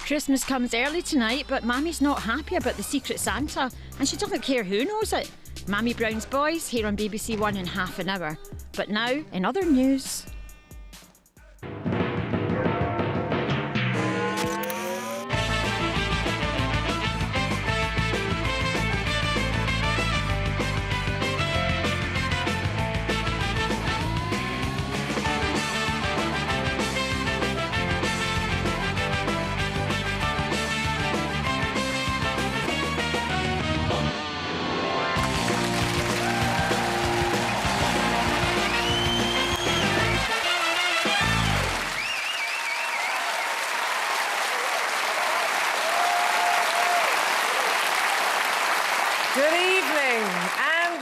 Christmas comes early tonight, but Mammy's not happy about the Secret Santa, and she doesn't care who knows it. Mammy Brown's Boys, here on BBC One in half an hour. But now, in other news...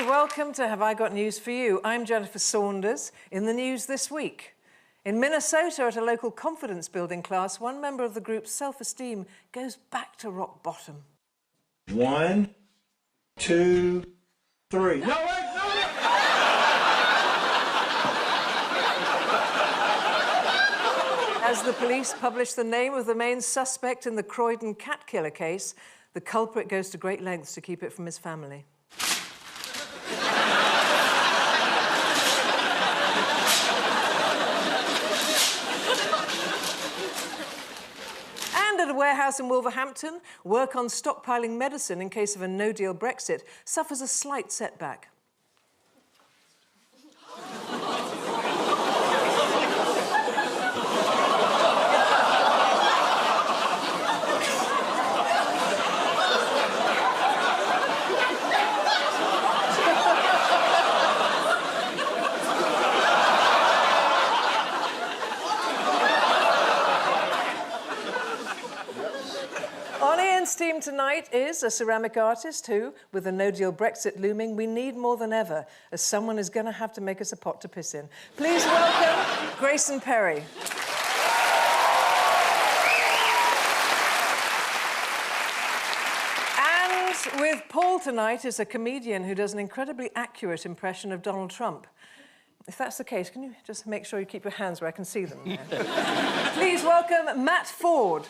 Welcome to Have I Got News for You? I'm Jennifer Saunders. In the news this week. In Minnesota, at a local confidence-building class, one member of the group's self-esteem goes back to rock bottom. 1, 2, 3. No, wait, no! As the police publish the name of the main suspect in the Croydon cat killer case, the culprit goes to great lengths to keep it from his family. At a warehouse in Wolverhampton, work on stockpiling medicine in case of a no-deal Brexit suffers a slight setback. Team tonight is a ceramic artist who, with a no-deal Brexit looming, we need more than ever, as someone is going to have to make us a pot to piss in. Please welcome Grayson Perry. And with Paul tonight is a comedian who does an incredibly accurate impression of Donald Trump. If that's the case, can you just make sure you keep your hands where I can see them? Please welcome Matt Forde.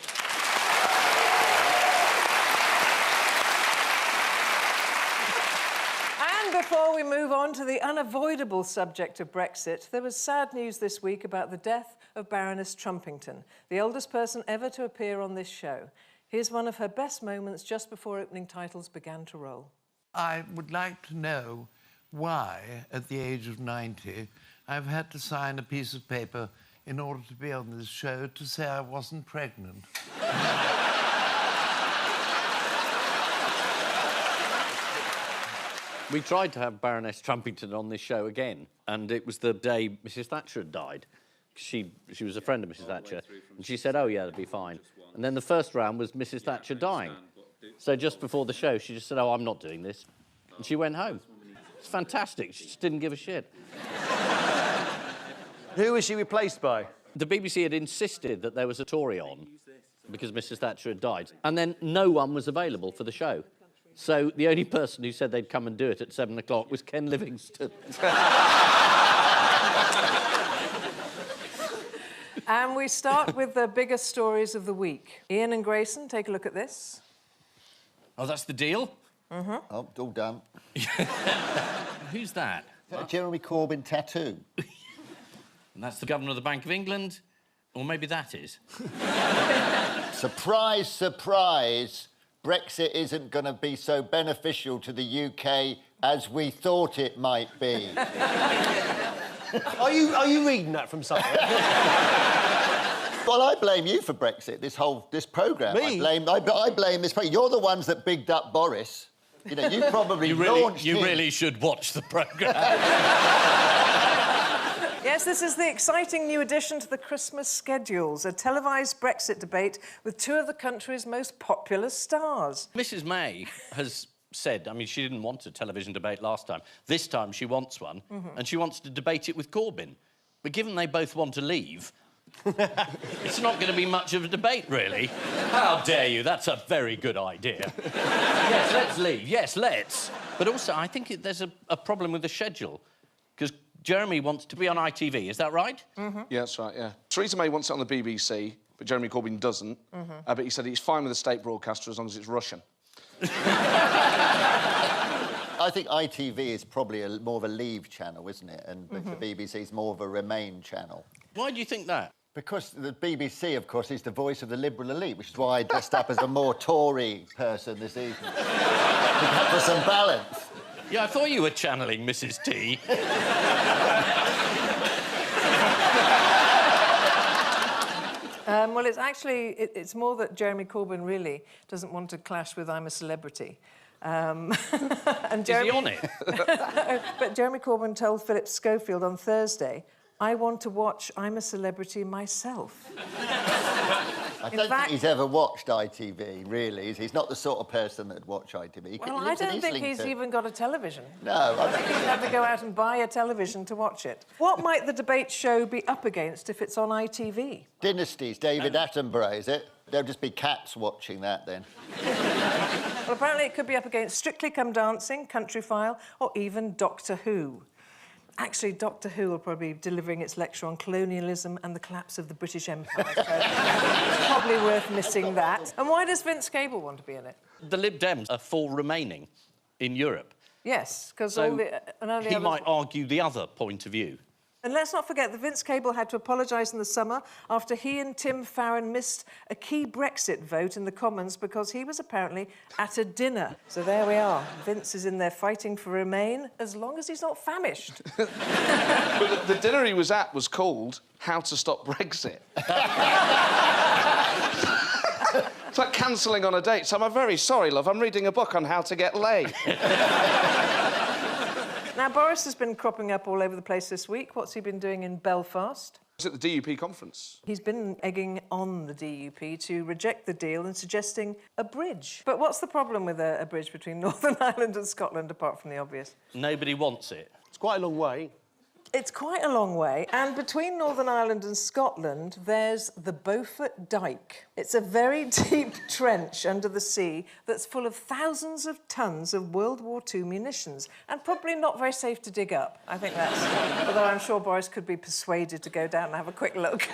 Before we move on to the unavoidable subject of Brexit, there was sad news this week about the death of Baroness Trumpington, the oldest person ever to appear on this show. Here's one of her best moments just before opening titles began to roll. I would like to know why, at the age of 90, I've had to sign a piece of paper in order to be on this show to say I wasn't pregnant. We tried to have Baroness Trumpington on this show again, and it was the day Mrs Thatcher had died. She was a friend of Mrs Thatcher, and she said, oh, yeah, it'll be fine. And then the first round was Mrs Thatcher dying. So just before the show, she just said, oh, I'm not doing this. And she went home. It's fantastic. She just didn't give a shit. Who was she replaced by? The BBC had insisted that there was a Tory on because Mrs Thatcher had died, and then no one was available for the show. So the only person who said they'd come and do it at 7 o'clock was Ken Livingstone. And we start with the biggest stories of the week. Ian and Grayson, take a look at this. Oh, that's the deal? Mm-hmm. Oh, all done. Who's that? A Jeremy Corbyn tattoo. And that's the Governor of the Bank of England? Or maybe that is. Surprise, surprise. Brexit isn't going to be so beneficial to the UK as we thought it might be. Are you reading that from somewhere? Well, I blame you for Brexit, this programme. Me? I blame this... You're the ones that bigged up Boris. You know, you probably launched him. You really should watch the programme. Yes, this is the exciting new addition to the Christmas schedules, a televised Brexit debate with two of the country's most popular stars. Mrs May has said, I mean, she didn't want a television debate last time. This time she wants one, and she wants to debate it with Corbyn. But given they both want to leave, it's not going to be much of a debate, really. How dare you? That's a very good idea. Yes, let's leave. Yes, let's. But also, I think there's a problem with the schedule, because Jeremy wants to be on ITV, is that right? Yeah, that's right, yeah. Theresa May wants it on the BBC, but Jeremy Corbyn doesn't. But he said he's fine with the state broadcaster as long as it's Russian. I think ITV is probably more of a Leave channel, isn't it? And the BBC is more of a Remain channel. Why do you think that? Because the BBC, of course, is the voice of the liberal elite, which is why I dressed up as a more Tory person this evening. For some balance. Yeah, I thought you were channeling Mrs T. Well, it's more that Jeremy Corbyn really doesn't want to clash with I'm a Celebrity. And Is he on it? But Jeremy Corbyn told Philip Schofield on Thursday, I want to watch I'm a Celebrity myself. I don't think he's ever watched ITV, really. He's not the sort of person that'd watch ITV. Well, I don't think he's even got a television. No. I think he'd have to go out and buy a television to watch it. What might the debate show be up against if it's on ITV? Dynasties, David Attenborough, is it? There'll just be cats watching that, then. Well, apparently it could be up against Strictly Come Dancing, Country File, or even Doctor Who. Actually, Doctor Who will probably be delivering its lecture on colonialism and the collapse of the British Empire, so it's probably worth missing that. And why does Vince Cable want to be in it? The Lib Dems are for remaining in Europe. Yes, because So all the he others... might argue the other point of view. And let's not forget that Vince Cable had to apologise in the summer after he and Tim Farron missed a key Brexit vote in the Commons because he was apparently at a dinner. So there we are. Vince is in there fighting for Remain as long as he's not famished. But the dinner he was at was called How to Stop Brexit. It's like cancelling on a date. So I'm very sorry, love. I'm reading a book on how to get laid. Now, Boris has been cropping up all over the place this week. What's he been doing in Belfast? It's at the DUP conference. He's been egging on the DUP to reject the deal and suggesting a bridge. But what's the problem with a bridge between Northern Ireland and Scotland, apart from the obvious? Nobody wants it. It's quite a long way. It's quite a long way, and between Northern Ireland and Scotland, there's the Beaufort Dyke. It's a very deep trench under the sea that's full of thousands of tons of World War II munitions, and probably not very safe to dig up. I think that's... Although I'm sure Boris could be persuaded to go down and have a quick look.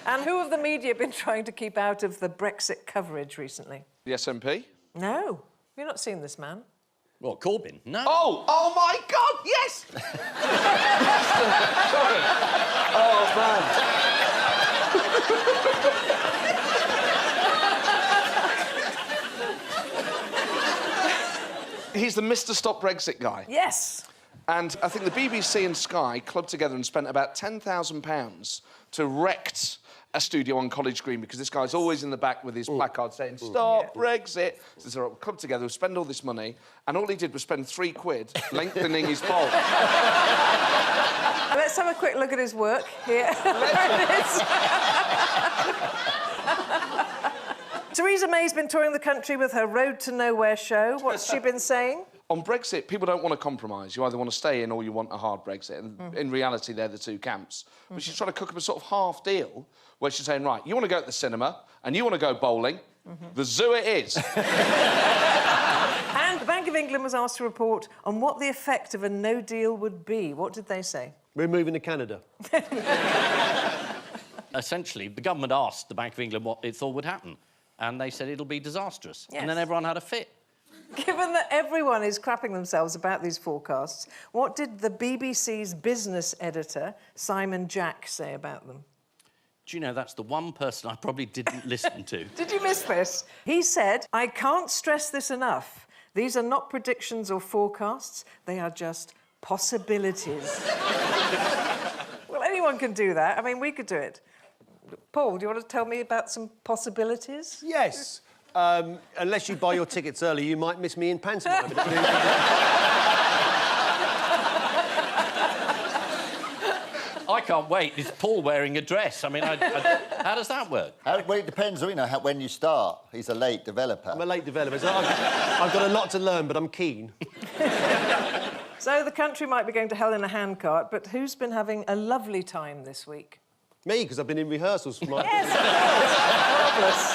And who have the media been trying to keep out of the Brexit coverage recently? The SNP? No. You've not seen this man. What, Corbyn? No. Oh my God, yes! Sorry. Oh, man. He's the Mr. Stop Brexit guy. Yes. And I think the BBC and Sky clubbed together and spent about £10,000 to erect a studio on College Green because this guy's always in the back with his placard saying, Stop Brexit. So they're all clubbed together, spend all this money, and all he did was spend £3 lengthening his pole. Let's have a quick look at his work here. There it is. Theresa May's been touring the country with her Road to Nowhere show. What's she been saying? On Brexit, people don't want to compromise. You either want to stay in or you want a hard Brexit. And in reality, they're the two camps. But she's trying to cook up a sort of half deal where she's saying, right, you want to go to the cinema and you want to go bowling. The zoo it is. And the Bank of England was asked to report on what the effect of a no deal would be. What did they say? We're moving to Canada. Essentially, the government asked the Bank of England what it thought would happen, and they said it'll be disastrous. Yes. And then everyone had a fit. Given that everyone is crapping themselves about these forecasts, what did the BBC's business editor, Simon Jack, say about them? Do you know, that's the one person I probably didn't listen to. Did you miss this? He said, I can't stress this enough. These are not predictions or forecasts. They are just possibilities. Well, anyone can do that. I mean, we could do it. Paul, do you want to tell me about some possibilities? Yes. Unless you buy your tickets early, you might miss me in pantomime. I can't wait. Is Paul wearing a dress? I mean, how does that work? Well, it depends, you know, when you start. He's a late developer. I'm a late developer, so I've got a lot to learn, but I'm keen. So the country might be going to hell in a handcart, but who's been having a lovely time this week? Me, because I've been in rehearsals for my... Yes, marvellous.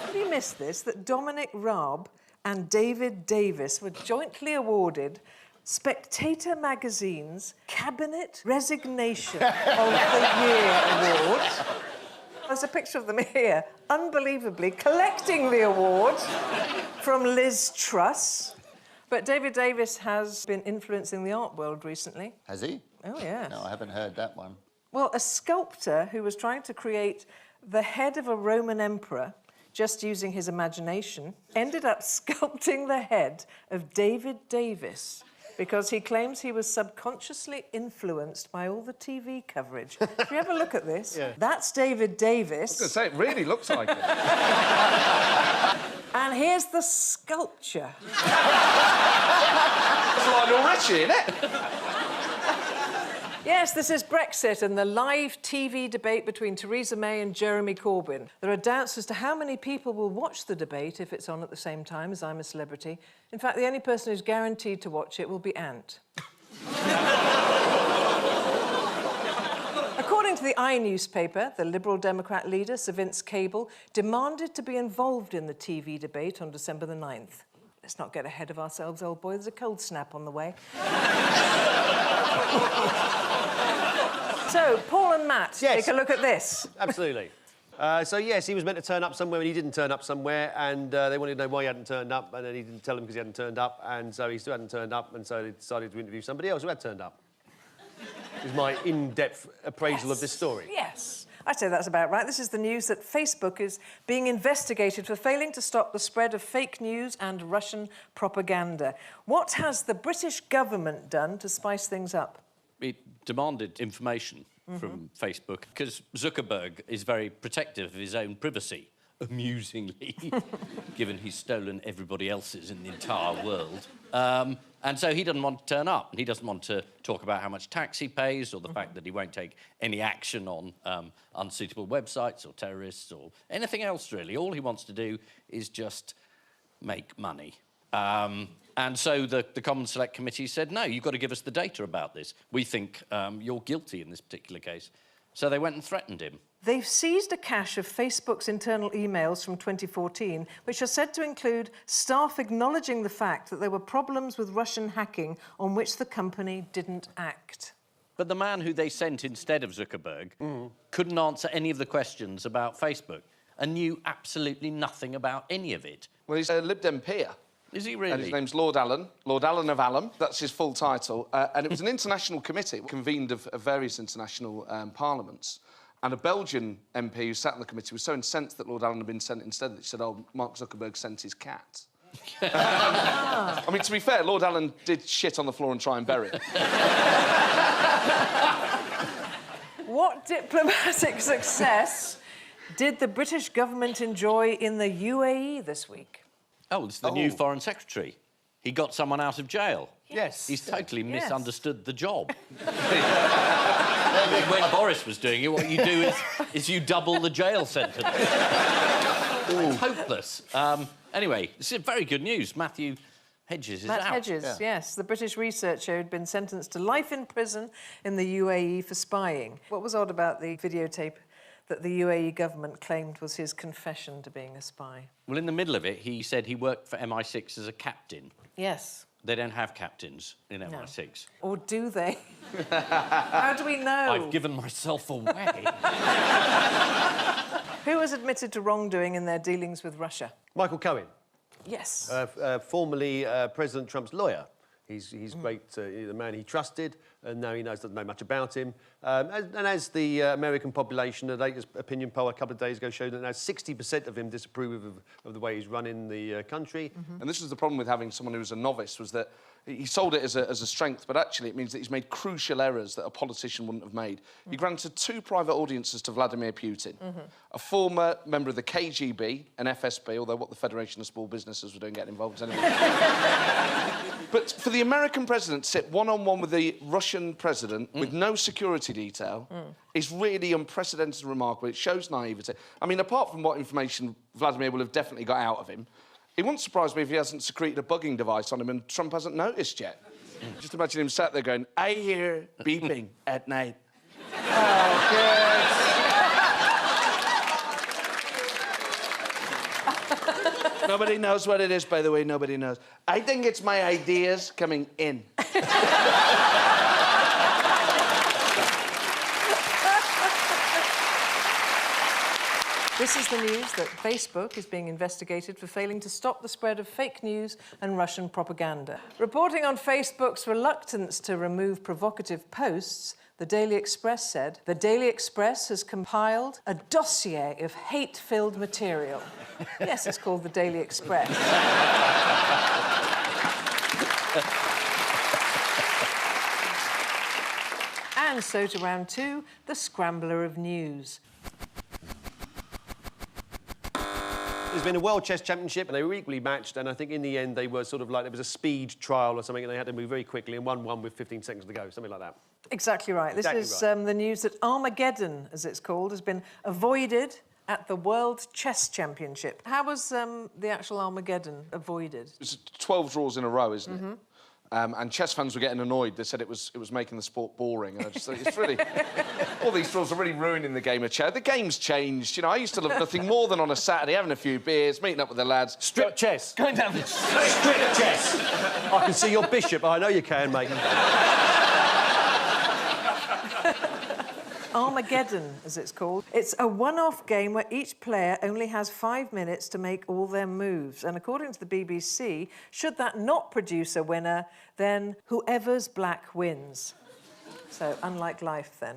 Have you missed this, that Dominic Raab and David Davis were jointly awarded Spectator magazine's Cabinet Resignation of the Year Award. There's a picture of them here, unbelievably, collecting the award from Liz Truss. But David Davis has been influencing the art world recently. Has he? Oh, yes. No, I haven't heard that one. Well, a sculptor who was trying to create the head of a Roman emperor, just using his imagination, ended up sculpting the head of David Davis because he claims he was subconsciously influenced by all the TV coverage. If you have a look at this, that's David Davis. I was going to say, it really looks like it. And here's the sculpture. It's Lionel Richie, isn't it? Yes, this is Brexit and the live TV debate between Theresa May and Jeremy Corbyn. There are doubts as to how many people will watch the debate if it's on at the same time as I'm a Celebrity. In fact, the only person who's guaranteed to watch it will be Ant. According to the I newspaper, the Liberal Democrat leader, Sir Vince Cable, demanded to be involved in the TV debate on December the 9th. Let's not get ahead of ourselves, old boy. There's a cold snap on the way. So, Paul and Matt, take a look at this. Absolutely. So, yes, he was meant to turn up somewhere and he didn't turn up somewhere, and they wanted to know why he hadn't turned up, and then he didn't tell them because he hadn't turned up, and so he still hadn't turned up, and so they decided to interview somebody else who had turned up. Is my in-depth appraisal of this story. Yes. I'd say that's about right. This is the news that Facebook is being investigated for failing to stop the spread of fake news and Russian propaganda. What has the British government done to spice things up? It demanded information from Facebook because Zuckerberg is very protective of his own privacy, amusingly, given he's stolen everybody else's in the entire world. And so he doesn't want to turn up. He doesn't want to talk about how much tax he pays or the fact that he won't take any action on unsuitable websites or terrorists or anything else, really. All he wants to do is just make money. And so the Common Select Committee said, no, you've got to give us the data about this. We think you're guilty in this particular case. So they went and threatened him. They've seized a cache of Facebook's internal emails from 2014, which are said to include staff acknowledging the fact that there were problems with Russian hacking on which the company didn't act. But the man who they sent instead of Zuckerberg couldn't answer any of the questions about Facebook and knew absolutely nothing about any of it. Well, he's a Lib Dem peer. Is he really? And his name's Lord Allen of Allen. That's his full title. And it was an international committee convened of various international parliaments. And a Belgian MP who sat on the committee was so incensed that Lord Allen had been sent instead that he said, oh, Mark Zuckerberg sent his cat. I mean, to be fair, Lord Allen did shit on the floor and try and bury it. What diplomatic success did the British government enjoy in the UAE this week? Oh, it's the new Foreign Secretary. He got someone out of jail. Yes. He's totally misunderstood the job. When Boris was doing it, what you do is you double the jail sentence. It's hopeless. Anyway, this is very good news. Matthew Hedges is out. Matt Hedges, yes. The British researcher who'd been sentenced to life in prison in the UAE for spying. What was odd about the videotape that the UAE government claimed was his confession to being a spy? Well, in the middle of it, he said he worked for MI6 as a captain. Yes. They don't have captains in MI6. Or do they? How do we know? I've given myself away. Who was admitted to wrongdoing in their dealings with Russia? Michael Cohen. Yes. Formerly President Trump's lawyer. He's great, the man he trusted, and now he doesn't know much about him. And as the American population, the latest opinion poll a couple of days ago showed that now 60% of him disapprove of the way he's running the country. And this was the problem with having someone who was a novice, was that he sold it as a strength, but actually it means that he's made crucial errors that a politician wouldn't have made. He granted 2 private audiences to Vladimir Putin, a former member of the KGB and FSB, although what the Federation of Small Businesses were doing getting involved anyway. But for the American president to sit one-on-one with the Russian president with no security detail is really unprecedented and remarkable. It shows naivety. I mean, apart from what information Vladimir will have definitely got out of him, it wouldn't surprise me if he hasn't secreted a bugging device on him and Trump hasn't noticed yet. Just imagine him sat there going, I hear beeping at night. Oh, good. Nobody knows what it is, by the way, nobody knows. I think it's my ideas coming in. This is the news that Facebook is being investigated for failing to stop the spread of fake news and Russian propaganda. Reporting on Facebook's reluctance to remove provocative posts, the Daily Express said, the Daily Express has compiled a dossier of hate-filled material. Yes, it's called the Daily Express. And so to round two, the scrambler of news. There's been a World Chess Championship and they were equally matched, and I think in the end they were sort of like, there was a speed trial or something and they had to move very quickly and won with 15 seconds to go, something like that. Exactly right. Exactly This is right. the news that Armageddon, as it's called, has been avoided at the World Chess Championship. How was the actual Armageddon avoided? It's 12 draws in a row, isn't it? And chess fans were getting annoyed. They said it was making the sport boring. And I just think it's really... all these draws are really ruining the game of chess. The game's changed. You know, I used to love nothing more than on a Saturday having a few beers, meeting up with the lads. Strip chess. Going down the... Strip chess. I can see your bishop. I know you can, mate. Armageddon, as it's called. It's a one-off game where each player only has 5 minutes to make all their moves. And according to the BBC, should that not produce a winner, then whoever's black wins. So, unlike life, then.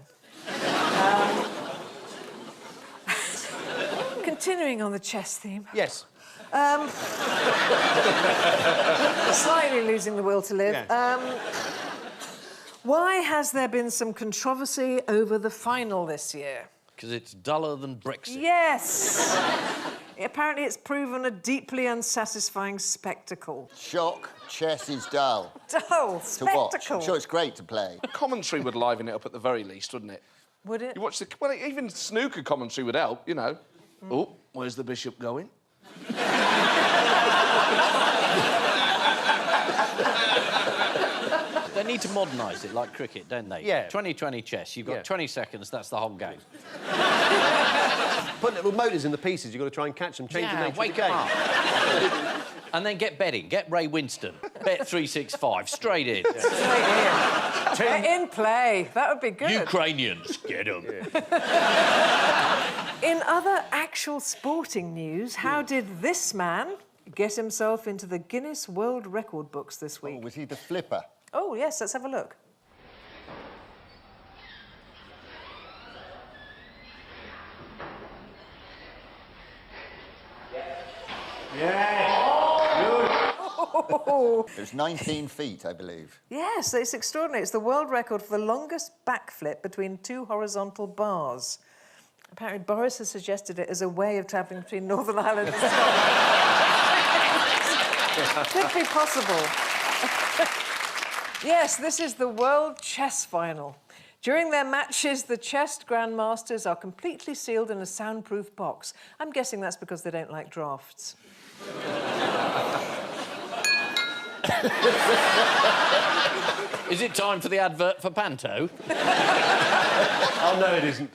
Continuing on the chess theme. Yes. Slightly losing the will to live. Yes. Why has there been some controversy over the final this year? Because it's duller than Brexit. Yes! Apparently it's proven a deeply unsatisfying spectacle. Shock, chess is dull. Dull, To watch. spectacle. I'm sure it's great to play. Commentary would liven it up at the very least, wouldn't it? Would it? You watch the... Well, even snooker commentary would help, you know. Oh, where's the bishop going? They need to modernise it like cricket, don't they? Yeah. 2020 chess, you've got Yeah. 20 seconds, that's the whole game. Put little motors in the pieces. You've got to try and catch them, change the nature wake of the game. up. And then get betting. Get Ray Winston. Bet 365, straight in. In play. That would be good. Ukrainians, get them. In other actual sporting news, how did this man get himself into the Guinness World Record books this week? Oh, was he the flipper? Oh, yes, let's have a look. It was 19 feet, I believe. Yes, it's extraordinary. It's the world record for the longest backflip between two horizontal bars. Apparently, Boris has suggested it as a way of travelling between Northern Ireland and Scotland. Could be possible. Yes, this is the World Chess Final. During their matches, the chess grandmasters are completely sealed in a soundproof box. I'm guessing that's because they don't like drafts. Is it time for the advert for Panto? Oh, no, it isn't.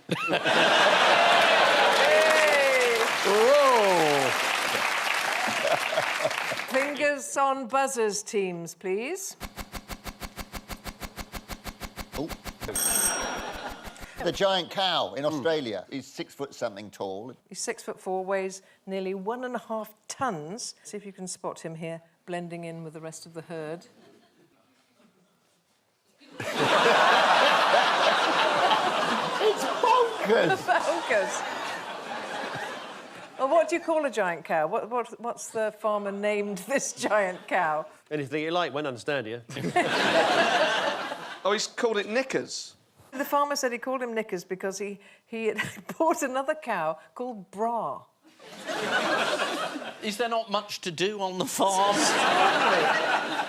Whoa! Fingers on buzzers, teams, please. Oh. The giant cow in Australia. He's 6 foot something tall. He's 6'4", weighs nearly 1.5 tons. See if you can spot him here, blending in with the rest of the herd. It's bonkers! Bonkers. Well, what do you call a giant cow? What's the farmer named this giant cow? Anything you like, won't understand you. Oh, he's called it Knickers. The farmer said he called him Knickers because he had bought another cow called Bra. Is there not much to do on the farm?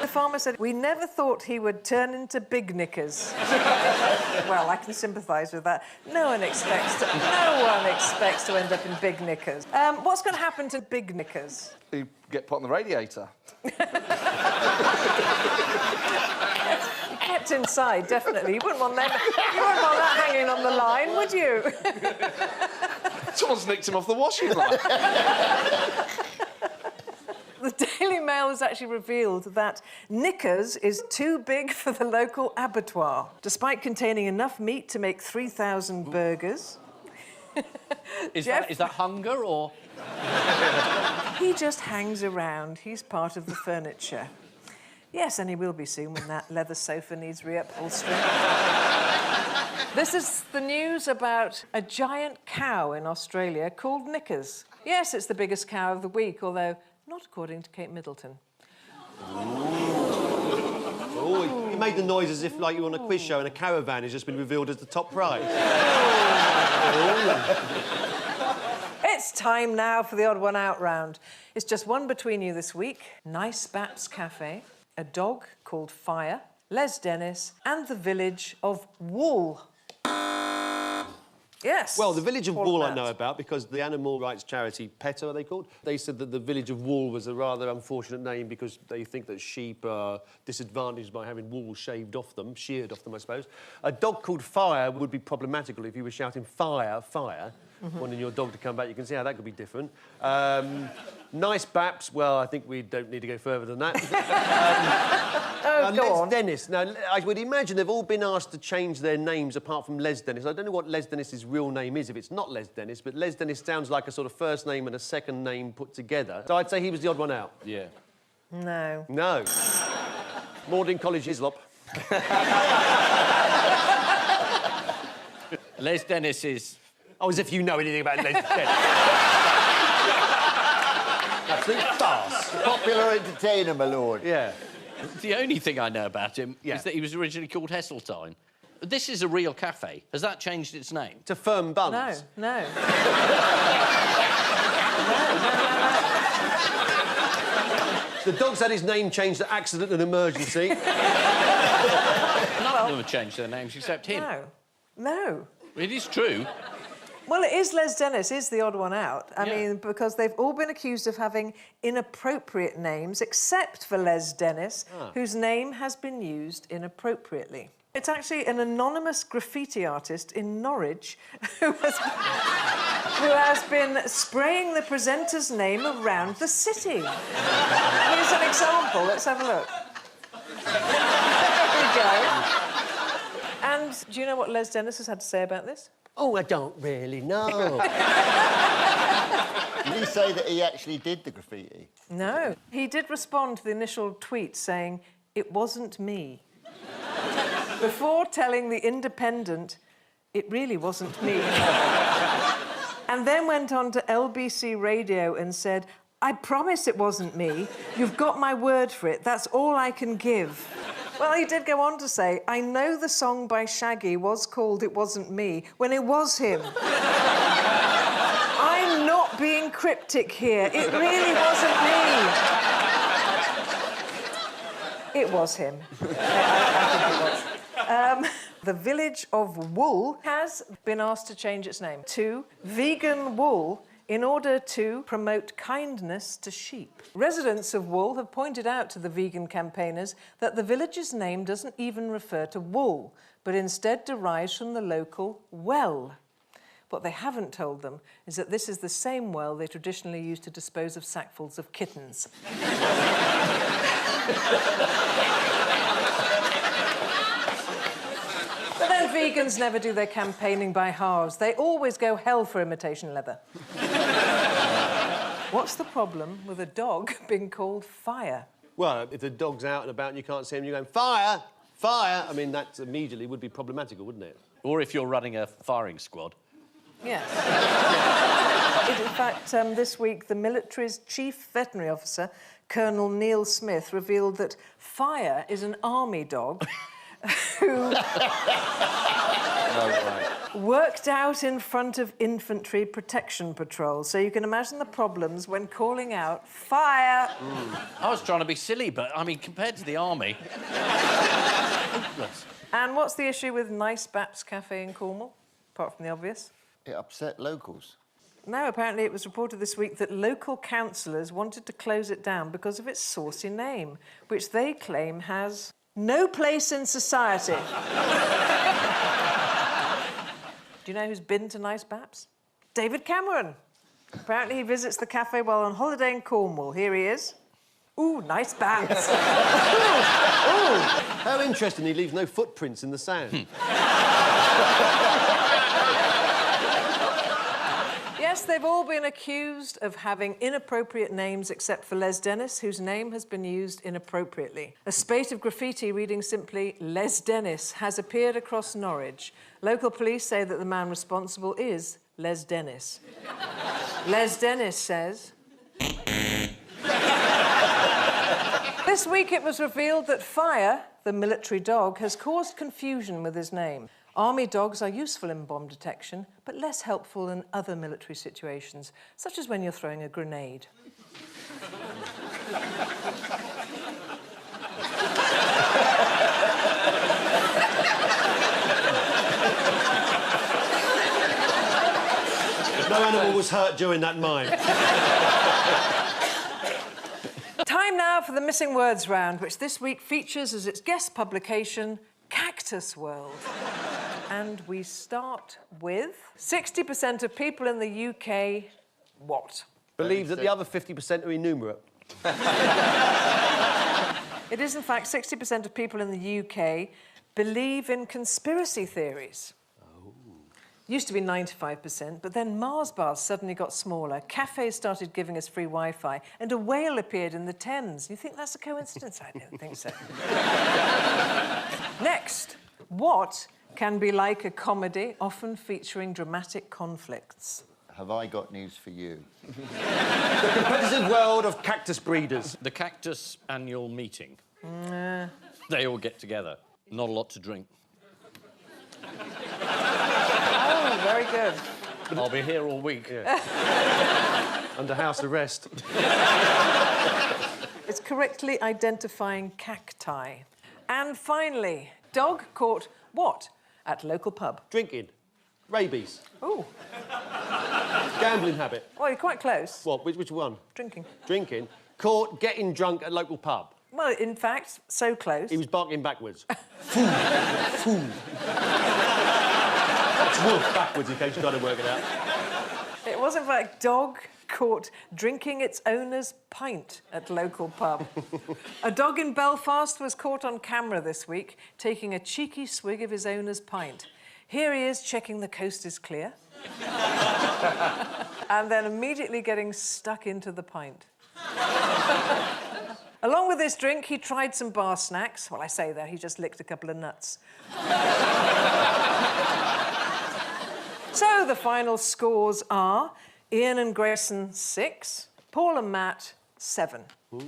The farmer said, we never thought he would turn into Big Knickers. Well, I can sympathise with that. No one expects to end up in Big Knickers. What's going to happen to Big Knickers? You get put on the radiator. Kept inside, definitely. You wouldn't want that hanging on the line, would you? Someone's nicked him off the washing line. the Daily Mail has actually revealed that Knickers is too big for the local abattoir. Despite containing enough meat to make 3,000 burgers... Is that hunger, or...? He just hangs around. He's part of the furniture. Yes, and he will be soon when that leather sofa needs reupholstering. This is the news about a giant cow in Australia called Knickers. Yes, it's the biggest cow of the week, although not according to Kate Middleton. Oh, you made the noise as if like you were on a quiz show and a caravan has just been revealed as the top prize. It's time now for the odd one out round. It's just one between you this week. Nice Baps Cafe, a dog called Fire, Les Dennis, and the village of Wool. Yes. Well, the village of all Wool about. I know about because the animal rights charity PETA, are they called? They said that the village of Wool was a rather unfortunate name because they think that sheep are disadvantaged by having wool shaved off them, sheared off them, I suppose. A dog called Fire would be problematical if you were shouting fire, fire, wanting your dog to come back. You can see how that could be different. Nice Baps, well, I think we don't need to go further than that. Go on. Les Dennis. Now, I would imagine they've all been asked to change their names apart from Les Dennis. I don't know what Les Dennis's real name is if it's not Les Dennis, but Les Dennis sounds like a sort of first name and a second name put together. So I'd say he was the odd one out. Yeah. No. No. Magdalen College Hislop. Les Dennis is... Oh, as if you know anything about Les Dennis. Absolute farce. Popular entertainer, my lord. Yeah. The only thing I know about him Yeah. is that he was originally called Heseltine. This is a real cafe. Has that changed its name? To Firm Buns. No. The dog's had his name changed to Accident and Emergency. None of them have changed their names except him. No. It is true. Well, it is Les Dennis is the odd one out. I mean, because they've all been accused of having inappropriate names, except for Les Dennis, whose name has been used inappropriately. It's actually an anonymous graffiti artist in Norwich who has been spraying the presenter's name around the city. Here's an example. Let's have a look. There we go. And do you know what Les Dennis has had to say about this? Oh, I don't really know. Did he say that he actually did the graffiti? No. He did respond to the initial tweet saying, "It wasn't me." Before telling The Independent, it really wasn't me. And then went on to LBC Radio and said, "I promise it wasn't me. You've got my word for it. That's all I can give." Well, he did go on to say, "I know the song by Shaggy was called It Wasn't Me, when it was him." I'm not being cryptic here. It really wasn't me. It was him. I think it was. The village of Wool has been asked to change its name to Vegan Wool in order to promote kindness to sheep. Residents of Wool have pointed out to the vegan campaigners that the village's name doesn't even refer to wool, but instead derives from the local well. What they haven't told them is that this is the same well they traditionally used to dispose of sackfuls of kittens. But then vegans never do their campaigning by halves. They always go hell for imitation leather. What's the problem with a dog being called Fire? Well, if the dog's out and about and you can't see him, you're going, fire, fire. I mean, that immediately would be problematical, wouldn't it? Or if you're running a firing squad. Yes. In fact, this week, the military's chief veterinary officer, Colonel Neil Smith, revealed that Fire is an army dog who worked out in front of infantry protection patrols. So you can imagine the problems when calling out, "Fire!" I was trying to be silly, but, I mean, compared to the army... And what's the issue with Nice Baps Cafe in Cornwall, apart from the obvious? It upset locals. No, apparently it was reported this week that local councillors wanted to close it down because of its saucy name, which they claim has no place in society. Do you know who's been to Nice Baps? David Cameron. Apparently he visits the cafe while on holiday in Cornwall. Here he is. Ooh, nice bats. How interesting, he leaves no footprints in the sand. Yes, they've all been accused of having inappropriate names except for Les Dennis, whose name has been used inappropriately. A spate of graffiti reading simply Les Dennis has appeared across Norwich. Local police say that the man responsible is Les Dennis. Les Dennis says... This week it was revealed that Fire, the military dog, has caused confusion with his name. Army dogs are useful in bomb detection, but less helpful in other military situations, such as when you're throwing a grenade. No animal was hurt during that mine. Time now for the Missing Words round, which this week features as its guest publication, Cactus World. And we start with 60% of people in the UK, what? Believe that the other 50% are innumerate. It is, in fact, 60% of people in the UK believe in conspiracy theories. Used to be 95%, but then Mars bars suddenly got smaller, cafes started giving us free Wi-Fi, and a whale appeared in the Thames. You think that's a coincidence? I don't think so. Next, what can be like a comedy, often featuring dramatic conflicts? Have I got news for you? The competitive world of cactus breeders. The cactus annual meeting. They all get together. Not a lot to drink. Oh, very good. I'll be here all week. Yeah. Under house arrest. It's correctly identifying cacti. And finally, dog caught what at local pub? Drinking. Rabies. Oh. Gambling habit. Well, you're quite close. What? Which one? Drinking. Drinking. Caught getting drunk at local pub. Well, in fact, so close. He was barking backwards. Fool. Fool. That's wolf backwards, in case you're trying to work it out. It was, in fact, dog caught drinking its owner's pint at local pub. A dog in Belfast was caught on camera this week taking a cheeky swig of his owner's pint. Here he is checking the coast is clear. And then immediately getting stuck into the pint. Along with this drink, he tried some bar snacks. Well, I say that, he just licked a couple of nuts. So the final scores are Ian and Grayson 6, Paul and Matt 7. Ooh.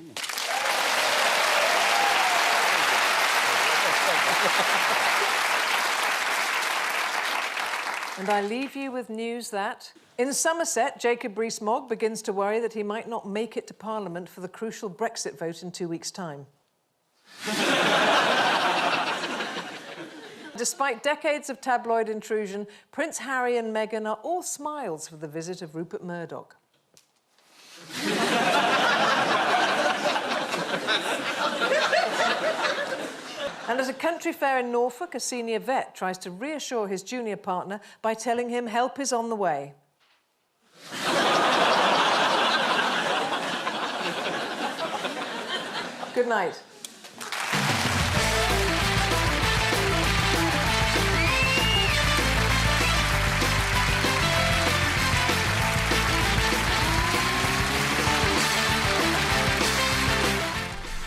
And I leave you with news that in Somerset, Jacob Rees-Mogg begins to worry that he might not make it to Parliament for the crucial Brexit vote in 2 weeks' time. Despite decades of tabloid intrusion, Prince Harry and Meghan are all smiles for the visit of Rupert Murdoch. And at a country fair in Norfolk, a senior vet tries to reassure his junior partner by telling him help is on the way. Good night.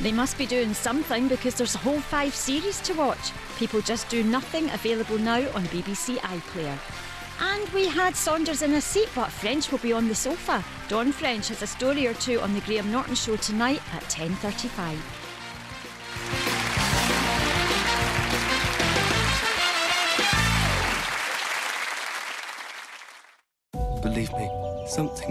They must be doing something because there's a whole 5 series to watch. People Just Do Nothing, available now on BBC iPlayer. And we had Saunders in a seat, but French will be on the sofa. Dawn French has a story or two on the Graham Norton Show tonight at 10:35. Believe me, something